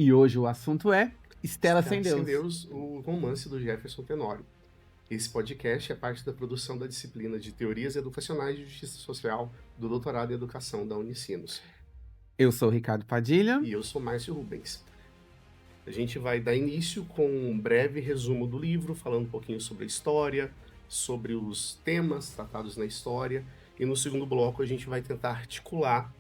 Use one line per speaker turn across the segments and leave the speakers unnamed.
E hoje o assunto é Estela Sem
Estela Sem
Deus.
Deus, o romance do Jefferson Tenório. Esse podcast é parte da produção da disciplina de Teorias Educacionais de Justiça Social do Doutorado em Educação da Unicinos.
Eu sou o Ricardo Padilha.
E eu sou Márcio Rubens. A gente vai dar início com um breve resumo do livro, falando um pouquinho sobre a história, sobre os temas tratados na história, e no segundo bloco a gente vai tentar articular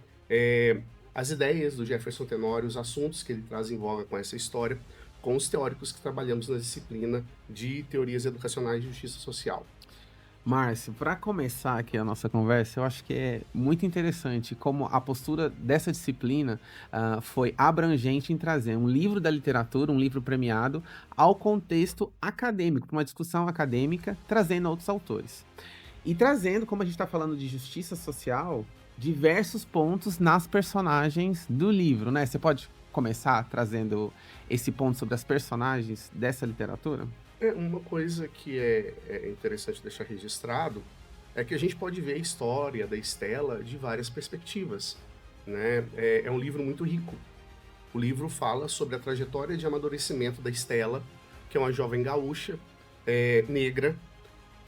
as ideias do Jefferson Tenório, os assuntos que ele traz em voga com essa história, com os teóricos que trabalhamos na disciplina de Teorias Educacionais de Justiça Social.
Márcio, para começar aqui a nossa conversa, eu acho que é muito interessante como a postura dessa disciplina foi abrangente em trazer um livro da literatura, um livro premiado, ao contexto acadêmico, para uma discussão acadêmica, trazendo outros autores. E trazendo, como a gente está falando de justiça social, diversos pontos nas personagens do livro, né? Você pode começar trazendo esse ponto sobre as personagens dessa literatura?
Uma coisa que é interessante deixar registrado é que a gente pode ver a história da Estela de várias perspectivas, né? É um livro muito rico. O livro fala sobre a trajetória de amadurecimento da Estela, que é uma jovem gaúcha, negra,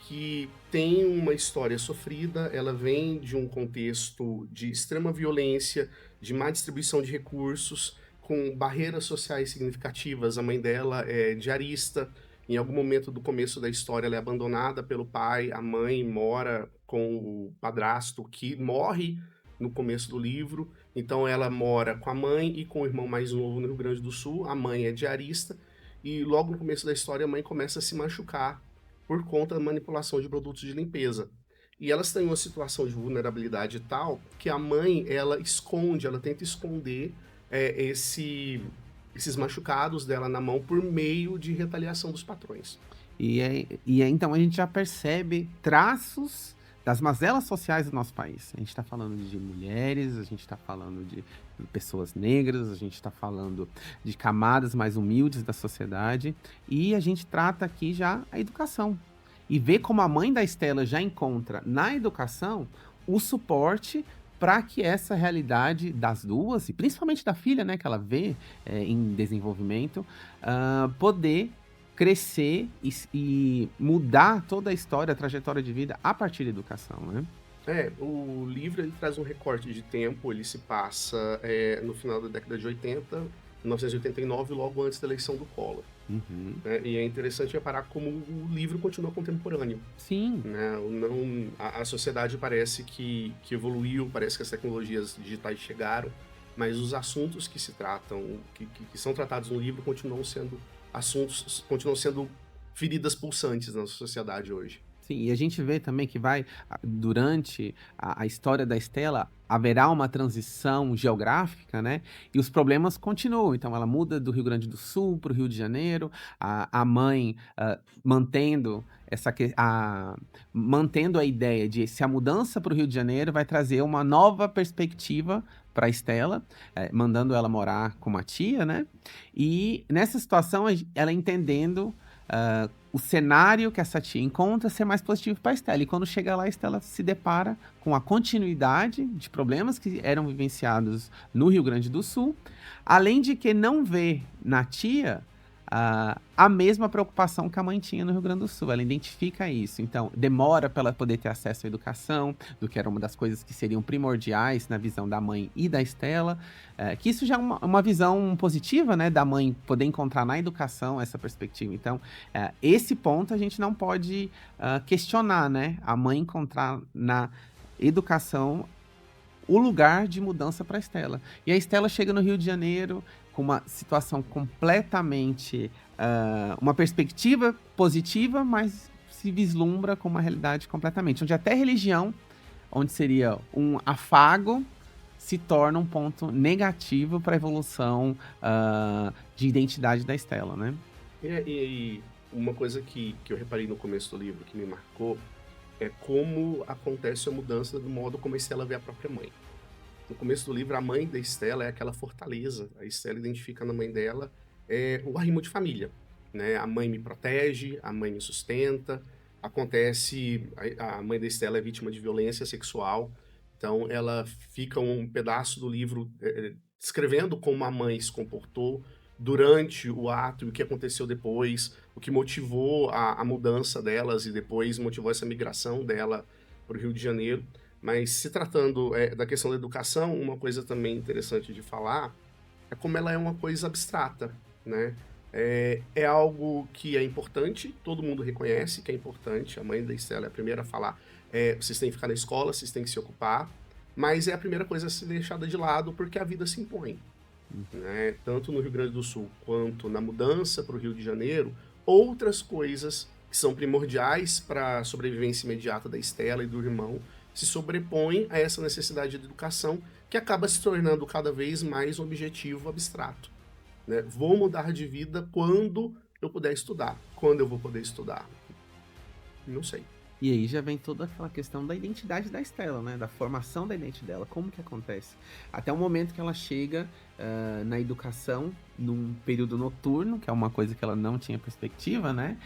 que tem uma história sofrida. Ela vem de um contexto de extrema violência, de má distribuição de recursos, com barreiras sociais significativas. A mãe dela é diarista. Em algum momento do começo da história, ela é abandonada pelo pai. A mãe mora com o padrasto, que morre no começo do livro. Então, ela mora com a mãe e com o irmão mais novo no Rio Grande do Sul. A mãe é diarista. E logo no começo da história, a mãe começa a se machucar por conta da manipulação de produtos de limpeza. E elas têm uma situação de vulnerabilidade tal que a mãe, ela esconde, ela tenta esconder esses machucados dela na mão por meio de retaliação dos patrões.
Então a gente já percebe traços das mazelas sociais do nosso país. A gente está falando de mulheres, a gente está falando de pessoas negras, a gente está falando de camadas mais humildes da sociedade, e a gente trata aqui já a educação. E vê como a mãe da Estela já encontra na educação o suporte para que essa realidade das duas, e principalmente da filha, né, que ela vê em desenvolvimento, poder crescer e mudar toda a história, a trajetória de vida a partir da educação, né?
O livro ele traz um recorte de tempo. Ele se passa no final da década de 80, 1989, logo antes da eleição do Collor.
Uhum.
Né? E é interessante reparar como o livro continua contemporâneo.
Sim.
Né? A sociedade parece que evoluiu, parece que as tecnologias digitais chegaram, mas os assuntos que se tratam, que são tratados no livro, continuam sendo feridas pulsantes na sociedade hoje.
Sim, e a gente vê também que durante a história da Estela, haverá uma transição geográfica, né? E os problemas continuam. Então, ela muda do Rio Grande do Sul para o Rio de Janeiro, a mãe mantendo mantendo a ideia de se a mudança para o Rio de Janeiro vai trazer uma nova perspectiva para a Estela, mandando ela morar com uma tia, né? E nessa situação, ela entendendo o cenário que essa tia encontra ser mais positivo para a Estela. E quando chega lá, a Estela se depara com a continuidade de problemas que eram vivenciados no Rio Grande do Sul, além de que não vê na tia a mesma preocupação que a mãe tinha no Rio Grande do Sul. Ela identifica isso. Então, demora para ela poder ter acesso à educação, do que era uma das coisas que seriam primordiais na visão da mãe e da Estela. Que isso já é uma visão positiva, né, da mãe poder encontrar na educação essa perspectiva. Então, esse ponto a gente não pode questionar, né? A mãe encontrar na educação o lugar de mudança para a Estela. E a Estela chega no Rio de Janeiro com uma situação completamente, uma perspectiva positiva, mas se vislumbra com uma realidade completamente, onde até religião, onde seria um afago, se torna um ponto negativo para a evolução de identidade da Estela, né?
E uma coisa que eu reparei no começo do livro que me marcou é como acontece a mudança do modo como a Estela vê a própria mãe. No começo do livro, a mãe da Estela é aquela fortaleza. A Estela identifica na mãe dela o arrimo de família. Né? A mãe me protege, a mãe me sustenta. A mãe da Estela é vítima de violência sexual. Então, ela fica um pedaço do livro descrevendo como a mãe se comportou, durante o ato e o que aconteceu depois, o que motivou a mudança delas e depois motivou essa migração dela para o Rio de Janeiro. Mas se tratando da questão da educação, uma coisa também interessante de falar é como ela é uma coisa abstrata, né? É algo que é importante, todo mundo reconhece que é importante. A mãe da Estela é a primeira a falar: vocês têm que ficar na escola, vocês têm que se ocupar, mas é a primeira coisa a ser deixada de lado porque a vida se impõe, né? Tanto no Rio Grande do Sul quanto na mudança para o Rio de Janeiro, outras coisas que são primordiais para a sobrevivência imediata da Estela e do irmão se sobrepõem a essa necessidade de educação que acaba se tornando cada vez mais um objetivo abstrato, né? Vou mudar de vida quando eu puder estudar. Quando eu vou poder estudar? Não sei.
E aí já vem toda aquela questão da identidade da Estela, né? Da formação da identidade dela, como que acontece. Até o momento que ela chega na educação, num período noturno, que é uma coisa que ela não tinha perspectiva, né?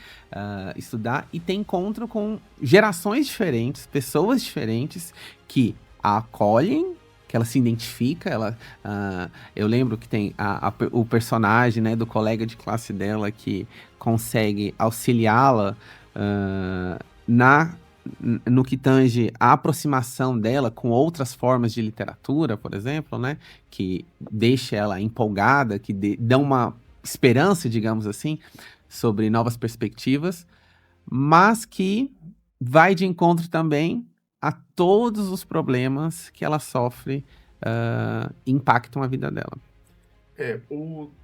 Estudar, e tem encontro com gerações diferentes, pessoas diferentes, que a acolhem, que ela se identifica, eu lembro que tem o personagem, né, do colega de classe dela que consegue auxiliá-la na, no que tange a aproximação dela com outras formas de literatura, por exemplo, né, que deixa ela empolgada, que dão uma esperança, digamos assim, sobre novas perspectivas, mas que vai de encontro também a todos os problemas que ela sofre, impactam a vida dela.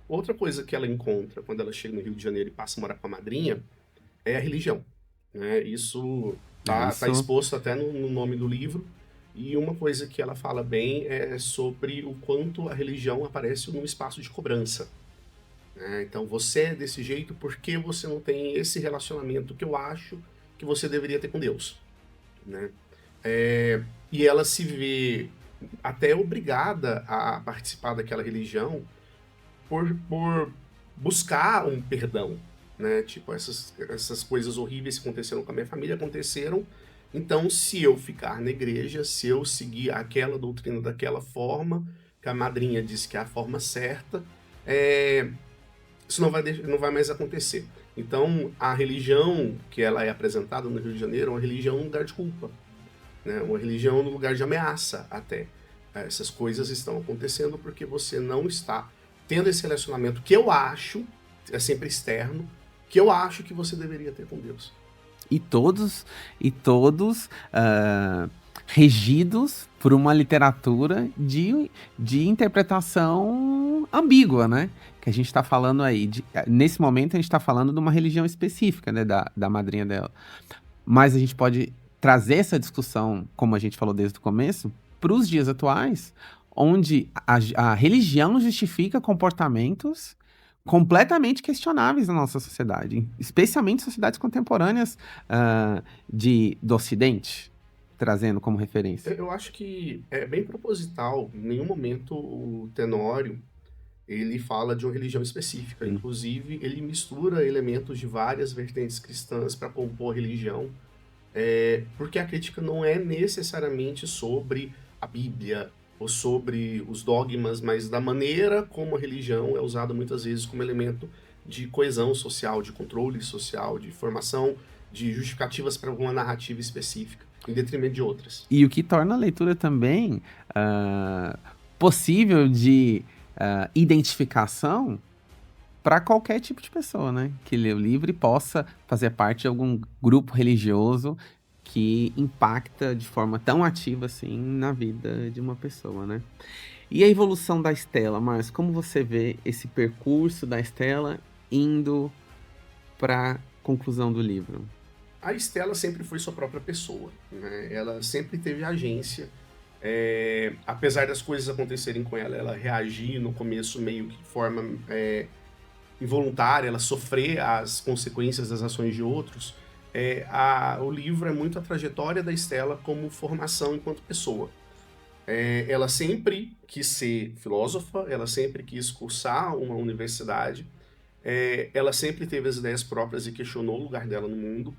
Outra coisa que ela encontra quando ela chega no Rio de Janeiro e passa a morar com a madrinha é a religião, né? Isso tá exposto até no nome do livro, e uma coisa que ela fala bem é sobre o quanto a religião aparece num espaço de cobrança, né? Então, você é desse jeito porque você não tem esse relacionamento que eu acho que você deveria ter com Deus, né? E ela se vê até obrigada a participar daquela religião por buscar um perdão, né? Tipo, essas coisas horríveis que aconteceram com a minha família aconteceram. Então, se eu ficar na igreja, se eu seguir aquela doutrina daquela forma, que a madrinha disse que é a forma certa, isso não vai mais acontecer. Então, a religião que ela é apresentada no Rio de Janeiro é uma religião no lugar de culpa, né? Uma religião no lugar de ameaça até. Essas coisas estão acontecendo porque você não está tendo esse relacionamento que eu acho, é sempre externo, que eu acho que você deveria ter com Deus.
E todos regidos por uma literatura de interpretação ambígua, né? Que a gente está falando aí, nesse momento a gente está falando de uma religião específica, né, da madrinha dela. Mas a gente pode trazer essa discussão, como a gente falou desde o começo, para os dias atuais, onde a religião justifica comportamentos completamente questionáveis na nossa sociedade, especialmente sociedades contemporâneas do Ocidente, trazendo como referência.
Eu acho que é bem proposital. Em nenhum momento o Tenório ele fala de uma religião específica.
Sim.
Inclusive, ele mistura elementos de várias vertentes cristãs para compor a religião, porque a crítica não é necessariamente sobre a Bíblia ou sobre os dogmas, mas da maneira como a religião é usada muitas vezes como elemento de coesão social, de controle social, de formação de justificativas para alguma narrativa específica, em detrimento de outras.
E o que torna a leitura também possível de identificação para qualquer tipo de pessoa, né? Que lê o livro e possa fazer parte de algum grupo religioso que impacta de forma tão ativa assim na vida de uma pessoa, né? E a evolução da Estela, Márcio, como você vê esse percurso da Estela indo para a conclusão do livro?
A Estela sempre foi sua própria pessoa, né? Ela sempre teve agência. Apesar das coisas acontecerem com ela, ela reagir no começo meio que de forma involuntária, ela sofrer as consequências das ações de outros. O livro é muito a trajetória da Estela como formação enquanto pessoa. Ela sempre quis ser filósofa, ela sempre quis cursar uma universidade, ela sempre teve as ideias próprias e questionou o lugar dela no mundo,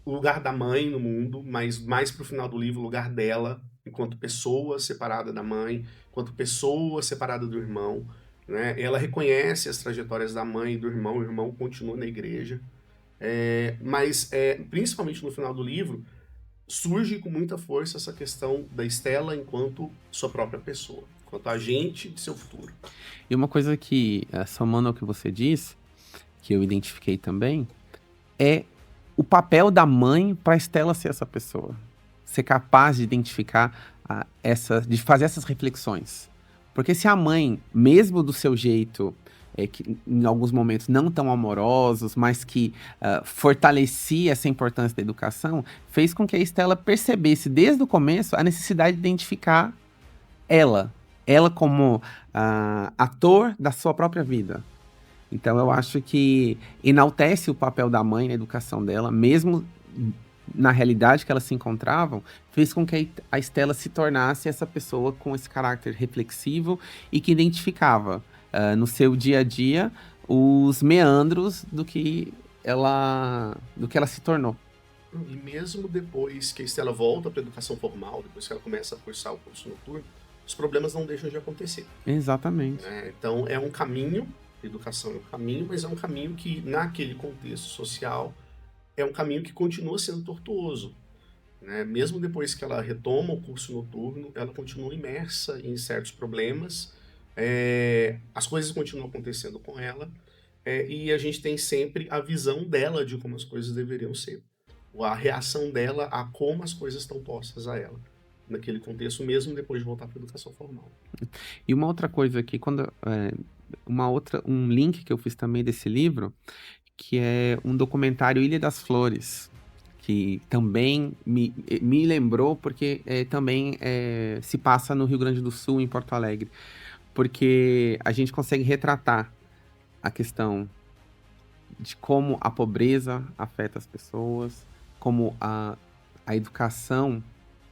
o lugar da mãe no mundo, mas mais pro final do livro, o lugar dela enquanto pessoa separada da mãe, enquanto pessoa separada do irmão. né? Ela reconhece as trajetórias da mãe e do irmão, o irmão continua na igreja. Mas, principalmente no final do livro, surge com muita força essa questão da Estela enquanto sua própria pessoa, enquanto agente de seu futuro.
E uma coisa que, somando ao que você disse, que eu identifiquei também, é o papel da mãe para Estela ser essa pessoa. Ser capaz de identificar de fazer essas reflexões. Porque se a mãe, mesmo do seu jeito, que em alguns momentos não tão amorosos, mas que fortalecia essa importância da educação, fez com que a Estela percebesse desde o começo a necessidade de identificar ela. Ela como ator da sua própria vida. Então eu acho que enaltece o papel da mãe na educação dela, mesmo na realidade que elas se encontravam, fez com que a Estela se tornasse essa pessoa com esse caráter reflexivo e que identificava no seu dia a dia os meandros do que ela se tornou.
E mesmo depois que a Estela volta para a educação formal, depois que ela começa a cursar o curso noturno, os problemas não deixam de acontecer.
Exatamente.
Então é um caminho, a educação é um caminho, mas é um caminho que, naquele contexto social, é um caminho que continua sendo tortuoso. Né? Mesmo depois que ela retoma o curso noturno, ela continua imersa em certos problemas, as coisas continuam acontecendo com ela, e a gente tem sempre a visão dela de como as coisas deveriam ser. A reação dela a como as coisas estão postas a ela, naquele contexto, mesmo depois de voltar para a educação formal.
E uma outra coisa aqui, um link que eu fiz também desse livro, que é um documentário Ilha das Flores, que também me lembrou, porque também se passa no Rio Grande do Sul, em Porto Alegre, porque a gente consegue retratar a questão de como a pobreza afeta as pessoas, como a educação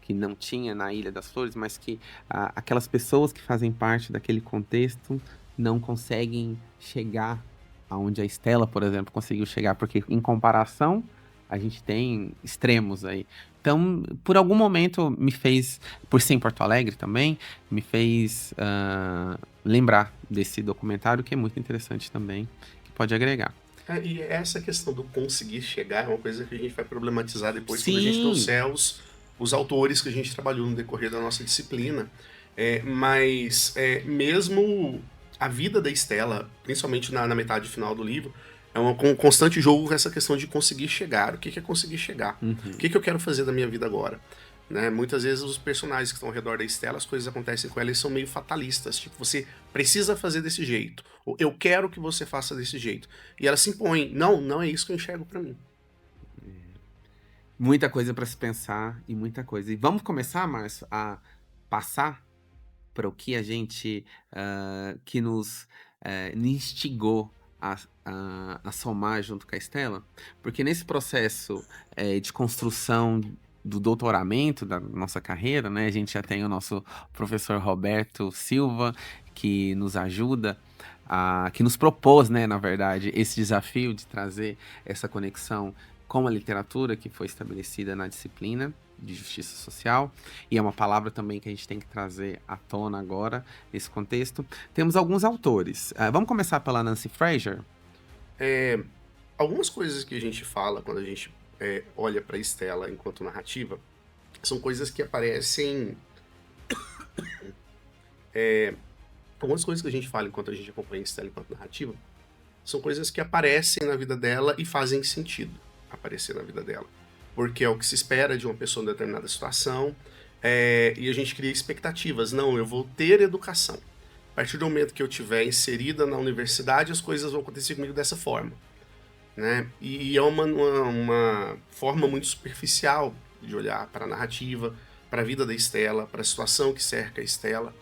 que não tinha na Ilha das Flores, mas que aquelas pessoas que fazem parte daquele contexto não conseguem chegar aonde a Estela, por exemplo, conseguiu chegar, porque em comparação a gente tem extremos aí. Então, por algum momento me fez, por ser em Porto Alegre também, me fez lembrar desse documentário, que é muito interessante também, que pode agregar.
E essa questão do conseguir chegar é uma coisa que a gente vai problematizar depois.
Sim.
Quando a gente trouxer os autores que a gente trabalhou no decorrer da nossa disciplina. Mas mesmo a vida da Estela, principalmente na metade final do livro, é um constante jogo com essa questão de conseguir chegar. O que é conseguir chegar?
Uhum.
O que eu quero fazer da minha vida agora? Né? Muitas vezes os personagens que estão ao redor da Estela, as coisas acontecem com ela e são meio fatalistas. Tipo, você precisa fazer desse jeito. Ou eu quero que você faça desse jeito. E ela se impõe. Não é isso que eu enxergo pra mim.
Muita coisa para se pensar e muita coisa. E vamos começar, Márcio, a passar para o que a gente, que nos instigou a somar junto com a Estela, porque nesse processo de construção do doutoramento da nossa carreira, né, a gente já tem o nosso professor Roberto Silva, que nos ajuda, que nos propôs, né, na verdade, esse desafio de trazer essa conexão com a literatura que foi estabelecida na disciplina de justiça social, e é uma palavra também que a gente tem que trazer à tona agora, nesse contexto. Temos alguns autores. Vamos começar pela Nancy Fraser?
Algumas coisas que a gente fala quando a gente olha para Estela enquanto narrativa são coisas que aparecem... algumas coisas que a gente fala enquanto a gente acompanha Estela enquanto narrativa são coisas que aparecem na vida dela e fazem sentido aparecer na vida dela. Porque é o que se espera de uma pessoa em determinada situação, e a gente cria expectativas. Não, eu vou ter educação. A partir do momento que eu estiver inserida na universidade, as coisas vão acontecer comigo dessa forma. Né? E é uma forma muito superficial de olhar para a narrativa, para a vida da Estela, para a situação que cerca a Estela.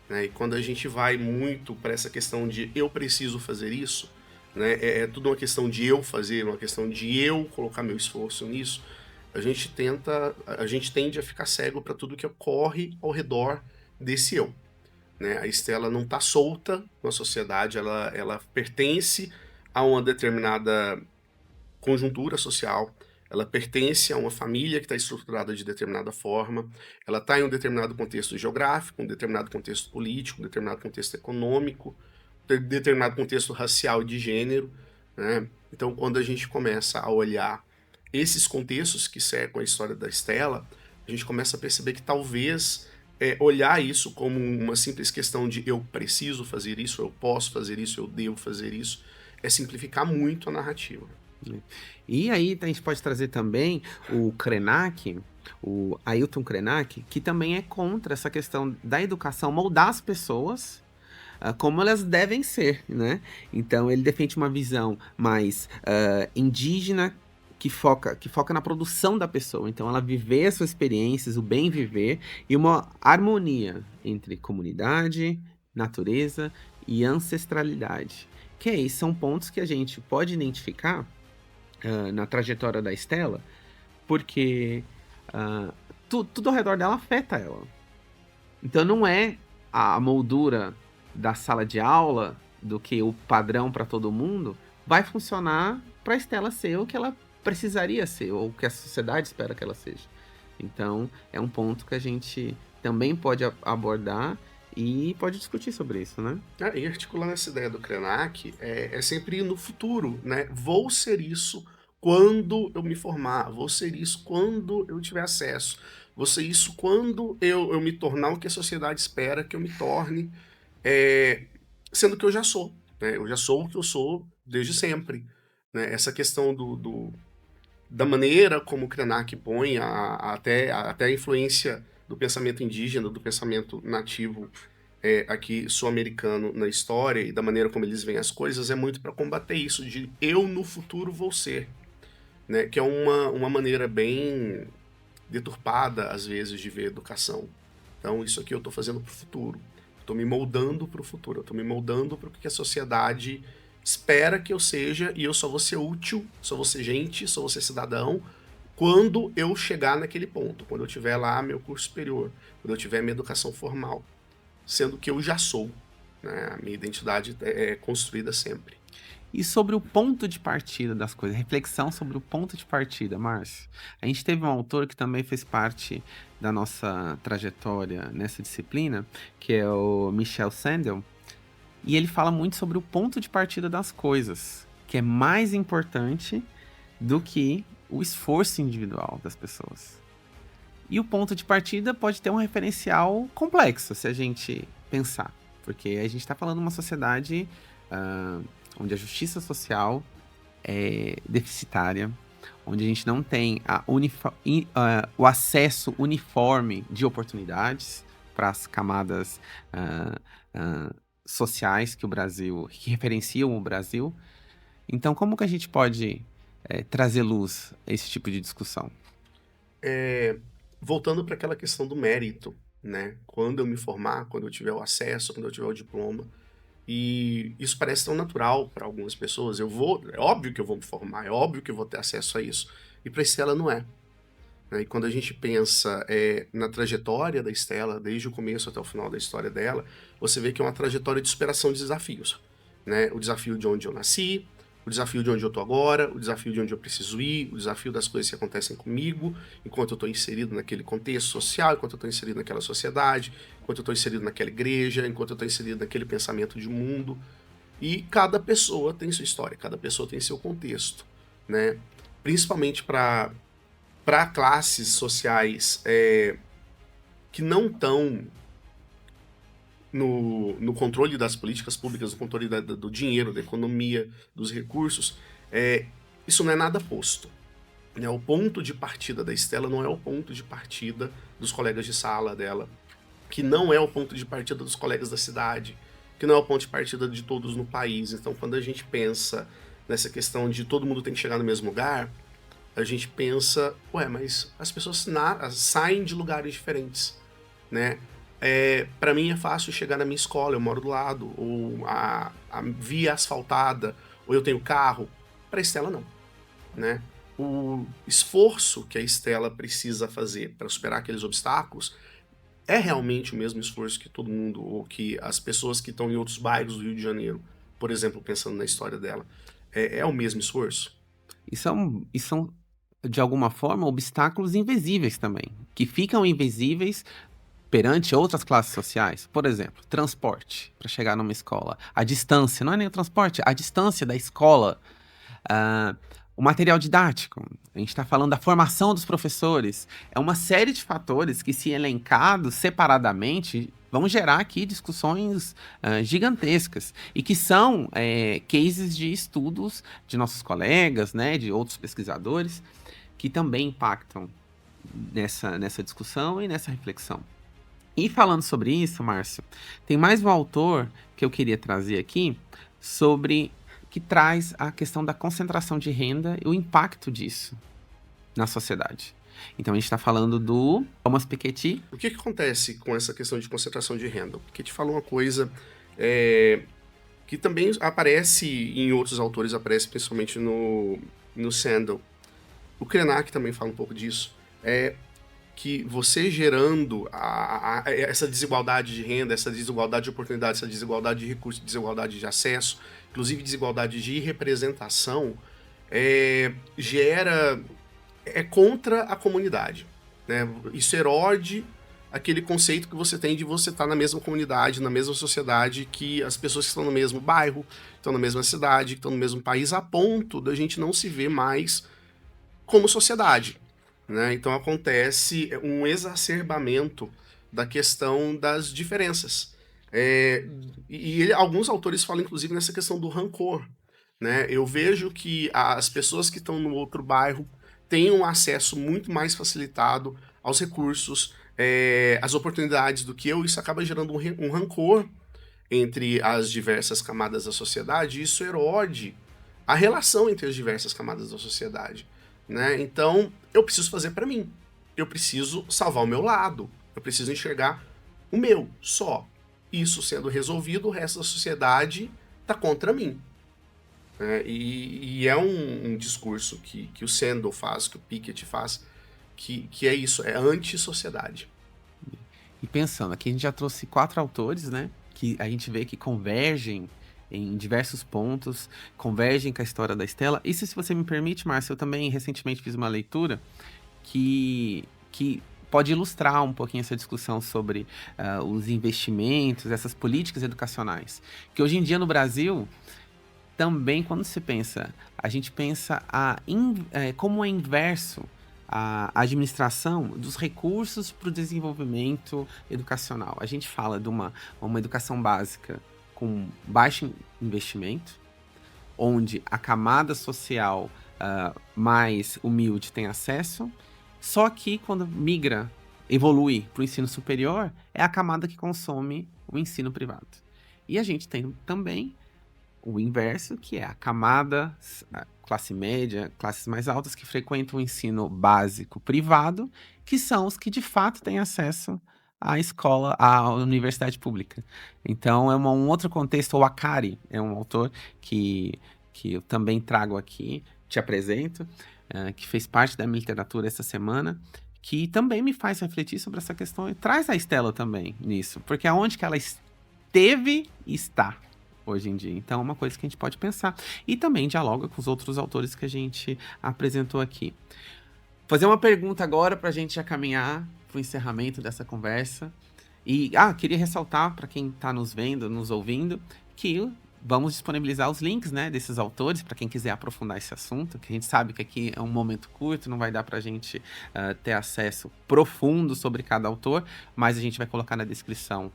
Né? E quando a gente vai muito para essa questão de eu preciso fazer isso, né? É tudo uma questão de eu fazer, uma questão de eu colocar meu esforço nisso, a gente tende a ficar cego para tudo que ocorre ao redor desse eu. Né? A Estela não está solta na sociedade, ela pertence a uma determinada conjuntura social, ela pertence a uma família que está estruturada de determinada forma, ela está em um determinado contexto geográfico, um determinado contexto político, um determinado contexto econômico, determinado contexto racial e de gênero, né? Então, quando a gente começa a olhar esses contextos que cercam a história da Estela, a gente começa a perceber que talvez olhar isso como uma simples questão de eu preciso fazer isso, eu posso fazer isso, eu devo fazer isso, é simplificar muito a narrativa.
E aí a gente pode trazer também o Krenak, o Ailton Krenak, que também é contra essa questão da educação, moldar as pessoas como elas devem ser, né? Então ele defende uma visão mais indígena, que foca na produção da pessoa. Então ela viver as suas experiências, o bem viver e uma harmonia entre comunidade, natureza e ancestralidade. Que aí são pontos que a gente pode identificar na trajetória da Estela, porque tudo ao redor dela afeta ela. Então não é a moldura da sala de aula do que o padrão para todo mundo vai funcionar para a Estela ser o que ela precisaria ser, ou o que a sociedade espera que ela seja. Então é um ponto que a gente também pode abordar e pode discutir sobre isso, né?
E articulando essa ideia do Krenak, é sempre ir no futuro, né? Vou ser isso quando eu me formar, vou ser isso quando eu tiver acesso, vou ser isso quando eu me tornar o que a sociedade espera que eu me torne, sendo que eu já sou, né? Eu já sou o que eu sou desde sempre, né? Essa questão da maneira como o Krenak põe até a influência do pensamento indígena, do pensamento nativo aqui sul-americano na história e da maneira como eles veem as coisas, é muito para combater isso de eu no futuro vou ser, né? Que é uma maneira bem deturpada, às vezes, de ver educação. Então, isso aqui eu estou fazendo para o futuro. Estou me moldando para o futuro. Estou me moldando para o que a sociedade espera que eu seja e eu só vou ser útil, só vou ser gente, só vou ser cidadão quando eu chegar naquele ponto, quando eu tiver lá meu curso superior, quando eu tiver minha educação formal, sendo que eu já sou, né? A minha identidade é construída sempre.
E sobre o ponto de partida das coisas, reflexão sobre o ponto de partida, Márcio. A gente teve um autor que também fez parte da nossa trajetória nessa disciplina, que é o Michel Sandel, e ele fala muito sobre o ponto de partida das coisas, que é mais importante do que o esforço individual das pessoas. E o ponto de partida pode ter um referencial complexo, se a gente pensar, porque a gente está falando de uma sociedade onde a justiça social é deficitária, onde a gente não tem o acesso uniforme de oportunidades para as camadas sociais que referenciam o Brasil. Então, como que a gente pode trazer luz a esse tipo de discussão?
Voltando para aquela questão do mérito, né? Quando eu me formar, quando eu tiver o acesso, quando eu tiver o diploma, e isso parece tão natural para algumas pessoas. É óbvio que eu vou me formar, é óbvio que eu vou ter acesso a isso. E para a Estela não é, né? E quando a gente pensa na trajetória da Estela, desde o começo até o final da história dela, você vê que é uma trajetória de superação de desafios, né? O desafio de onde eu nasci, o desafio de onde eu tô agora, o desafio de onde eu preciso ir, o desafio das coisas que acontecem comigo, enquanto eu estou inserido naquele contexto social, enquanto eu estou inserido naquela sociedade, enquanto eu estou inserido naquela igreja, enquanto eu estou inserido naquele pensamento de mundo. E cada pessoa tem sua história, cada pessoa tem seu contexto, né? Principalmente para classes sociais que não estão no controle das políticas públicas, no controle do dinheiro, da economia, dos recursos, isso não é nada posto, né? O ponto de partida da Estela não é o ponto de partida dos colegas de sala dela, que não é o ponto de partida dos colegas da cidade, que não é o ponto de partida de todos no país. Então, quando a gente pensa nessa questão de todo mundo tem que chegar no mesmo lugar, a gente pensa, mas as pessoas saem de lugares diferentes, né? Para mim é fácil chegar na minha escola, eu moro do lado, ou a via asfaltada, ou eu tenho carro. Para a Estela não, né? O esforço que a Estela precisa fazer para superar aqueles obstáculos é realmente o mesmo esforço que todo mundo, ou que as pessoas que estão em outros bairros do Rio de Janeiro, por exemplo, pensando na história dela, é o mesmo esforço?
E são, de alguma forma, obstáculos invisíveis também, que ficam invisíveis perante outras classes sociais. Por exemplo, transporte para chegar numa escola. A distância, não é nem o transporte, a distância da escola. Ah, o material didático, a gente está falando da formação dos professores. É uma série de fatores que, se elencados separadamente, vão gerar aqui discussões gigantescas e que são cases de estudos de nossos colegas, né, de outros pesquisadores, que também impactam nessa discussão e nessa reflexão. E falando sobre isso, Márcio, tem mais um autor que eu queria trazer aqui sobre que traz a questão da concentração de renda e o impacto disso na sociedade. Então a gente está falando do Thomas Piketty.
O que acontece com essa questão de concentração de renda? O Piketty fala uma coisa que também aparece em outros autores, aparece principalmente no Sandel. O Krenak também fala um pouco disso. Que você gerando essa desigualdade de renda, essa desigualdade de oportunidade, essa desigualdade de recursos, desigualdade de acesso, inclusive desigualdade de representação, é contra a comunidade, né? Isso erode aquele conceito que você tem de você estar na mesma comunidade, na mesma sociedade, que as pessoas que estão no mesmo bairro, estão na mesma cidade, que estão no mesmo país, a ponto da gente não se ver mais como sociedade, né? Então acontece um exacerbamento da questão das diferenças. Alguns autores falam, inclusive, nessa questão do rancor, né? Eu vejo que as pessoas que estão no outro bairro têm um acesso muito mais facilitado aos recursos, às oportunidades do que eu. Isso acaba gerando um rancor entre as diversas camadas da sociedade, e isso erode a relação entre as diversas camadas da sociedade, né? Então, eu preciso fazer para mim. Eu preciso salvar o meu lado. Eu preciso enxergar o meu só. Isso sendo resolvido, o resto da sociedade está contra mim. E é um discurso que o Sandel faz, que o Piketty faz, que é isso, é anti-sociedade.
E pensando, aqui a gente já trouxe 4 autores, né? Que a gente vê que convergem em diversos pontos, convergem com a história da Stella. Isso, se você me permite, Márcio, eu também recentemente fiz uma leitura que pode ilustrar um pouquinho essa discussão sobre os investimentos, essas políticas educacionais. Que hoje em dia no Brasil, também quando se pensa, a gente pensa como é inverso a administração dos recursos para o desenvolvimento educacional. A gente fala de uma educação básica com baixo investimento, onde a camada social mais humilde tem acesso, só que quando evolui para o ensino superior, é a camada que consome o ensino privado. E a gente tem também o inverso, que é a camada, a classe média, classes mais altas que frequentam o ensino básico privado, que são os que de fato têm acesso à escola, à universidade pública. Então é um outro contexto. O Akari é um autor que eu também trago aqui, te apresento, que fez parte da minha literatura essa semana, que também me faz refletir sobre essa questão e traz a Stella também nisso, porque aonde que ela esteve e está hoje em dia. Então é uma coisa que a gente pode pensar. E também dialoga com os outros autores que a gente apresentou aqui. Vou fazer uma pergunta agora para a gente já caminhar para o encerramento dessa conversa. E queria ressaltar para quem está nos vendo, nos ouvindo, que vamos disponibilizar os links, né, desses autores para quem quiser aprofundar esse assunto, que a gente sabe que aqui é um momento curto, não vai dar para a gente ter acesso profundo sobre cada autor, mas a gente vai colocar na descrição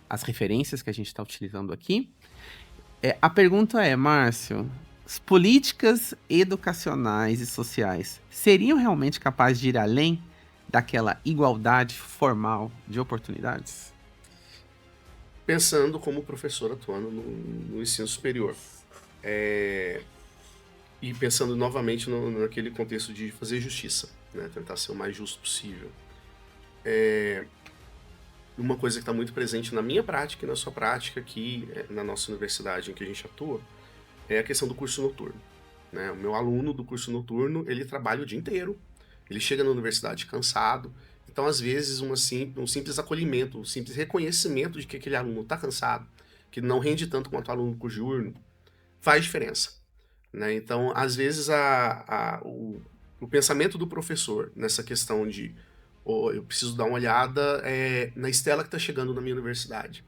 as referências que a gente está utilizando aqui. A pergunta é, Márcio, as políticas educacionais e sociais seriam realmente capazes de ir além daquela igualdade formal de oportunidades?
Pensando como professor atuando no ensino superior. E pensando novamente naquele contexto de fazer justiça, né? Tentar ser o mais justo possível. Uma coisa que está muito presente na minha prática e na sua prática aqui na nossa universidade em que a gente atua é a questão do curso noturno, né? O meu aluno do curso noturno, ele trabalha o dia inteiro, ele chega na universidade cansado, então às vezes um simples acolhimento, um simples reconhecimento de que aquele aluno está cansado, que não rende tanto quanto o aluno do curso diurno, faz diferença, né? Então às vezes o pensamento do professor nessa questão de ou eu preciso dar uma olhada na Estela que está chegando na minha universidade,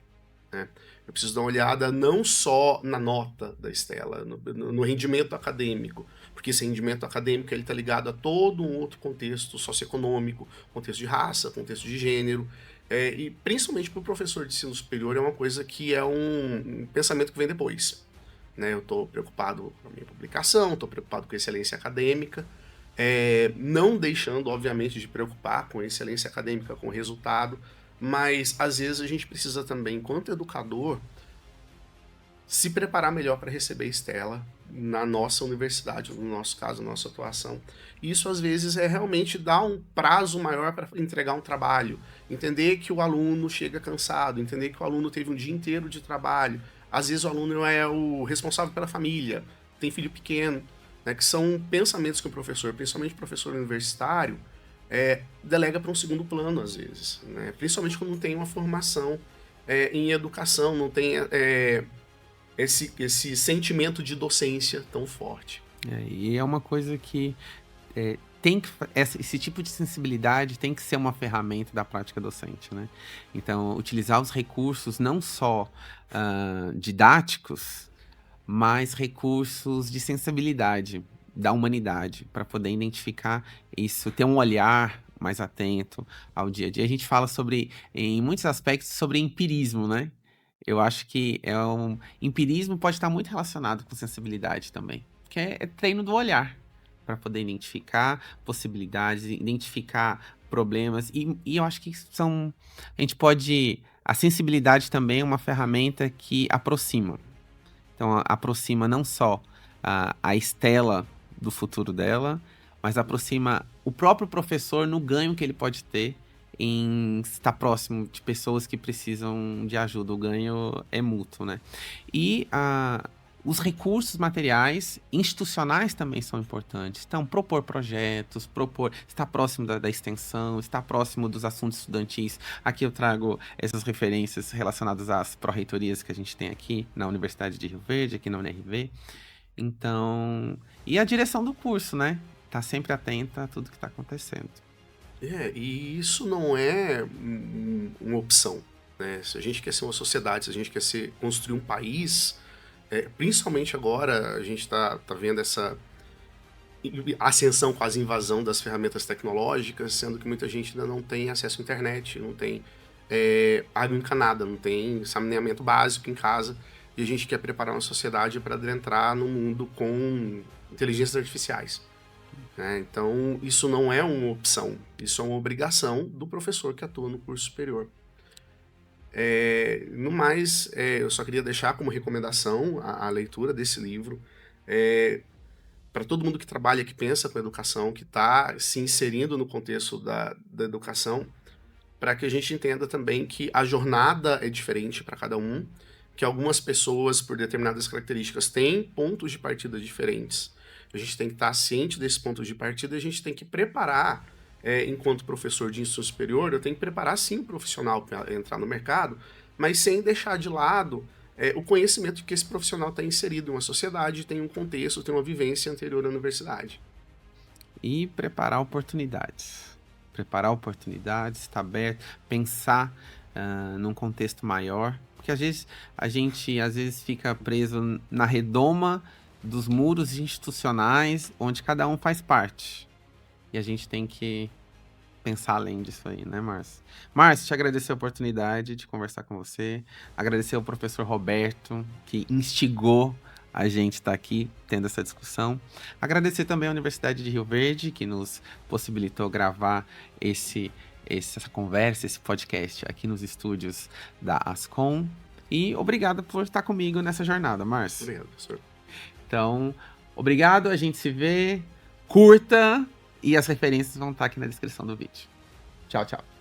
né? Eu preciso dar uma olhada não só na nota da Estela, no rendimento acadêmico, porque esse rendimento acadêmico está ligado a todo um outro contexto socioeconômico, contexto de raça, contexto de gênero, e principalmente para o professor de ensino superior é uma coisa que é um pensamento que vem depois, né? Eu estou preocupado com a minha publicação, estou preocupado com a excelência acadêmica, não deixando, obviamente, de preocupar com a excelência acadêmica, com o resultado, mas às vezes a gente precisa também, enquanto educador, se preparar melhor para receber Estela na nossa universidade, no nosso caso, na nossa atuação. Isso às vezes é realmente dar um prazo maior para entregar um trabalho, entender que o aluno chega cansado, entender que o aluno teve um dia inteiro de trabalho, às vezes o aluno é o responsável pela família, tem filho pequeno, né, que são pensamentos que o professor, principalmente o professor universitário, delega para um segundo plano, às vezes, né? Principalmente quando não tem uma formação em educação, não tem esse sentimento de docência tão forte.
E é uma coisa que esse tipo de sensibilidade tem que ser uma ferramenta da prática docente, né? Então, utilizar os recursos não só didáticos, mas recursos de sensibilidade da humanidade, para poder identificar isso, ter um olhar mais atento ao dia a dia. A gente fala em muitos aspectos, sobre empirismo, né? Eu acho que empirismo pode estar muito relacionado com sensibilidade também, que é treino do olhar, para poder identificar possibilidades, identificar problemas, e eu acho que a sensibilidade também é uma ferramenta que aproxima. Então, aproxima não só a Estela do futuro dela, mas aproxima o próprio professor no ganho que ele pode ter em estar próximo de pessoas que precisam de ajuda. O ganho é mútuo, né? E os recursos materiais institucionais também são importantes. Então, propor projetos, estar próximo da extensão, estar próximo dos assuntos estudantis. Aqui eu trago essas referências relacionadas às pró-reitorias que a gente tem aqui na Universidade de Rio Verde, aqui na UniRV. Então, e a direção do curso, né? Tá sempre atenta a tudo que está acontecendo.
E isso não é uma opção, né? Se a gente quer ser uma sociedade, se a gente quer construir um país, principalmente agora, a gente tá vendo essa ascensão, quase invasão das ferramentas tecnológicas, sendo que muita gente ainda não tem acesso à internet, não tem água encanada, não tem saneamento básico em casa, e a gente quer preparar uma sociedade para adentrar no mundo com inteligências artificiais. Então, isso não é uma opção, isso é uma obrigação do professor que atua no curso superior. No mais, eu só queria deixar como recomendação a leitura desse livro, para todo mundo que trabalha, que pensa com educação, que está se inserindo no contexto da educação, para que a gente entenda também que a jornada é diferente para cada um, que algumas pessoas, por determinadas características, têm pontos de partida diferentes. A gente tem que estar ciente desses pontos de partida e a gente tem que preparar, enquanto professor de ensino superior, eu tenho que preparar sim o profissional para entrar no mercado, mas sem deixar de lado o conhecimento de que esse profissional está inserido em uma sociedade, tem um contexto, tem uma vivência anterior à universidade.
E preparar oportunidades. Estar aberto, pensar num contexto maior, porque às vezes a gente fica preso na redoma dos muros institucionais, onde cada um faz parte. E a gente tem que pensar além disso aí, né, Márcio? Márcio, te agradecer a oportunidade de conversar com você. Agradecer ao professor Roberto, que instigou a gente estar aqui tendo essa discussão. Agradecer também à Universidade de Rio Verde, que nos possibilitou gravar essa conversa, esse podcast aqui nos estúdios da Ascom. E obrigado por estar comigo nessa jornada, Márcio.
Obrigado, professor.
Então, obrigado, a gente se vê, curta, e as referências vão estar aqui na descrição do vídeo. Tchau, tchau.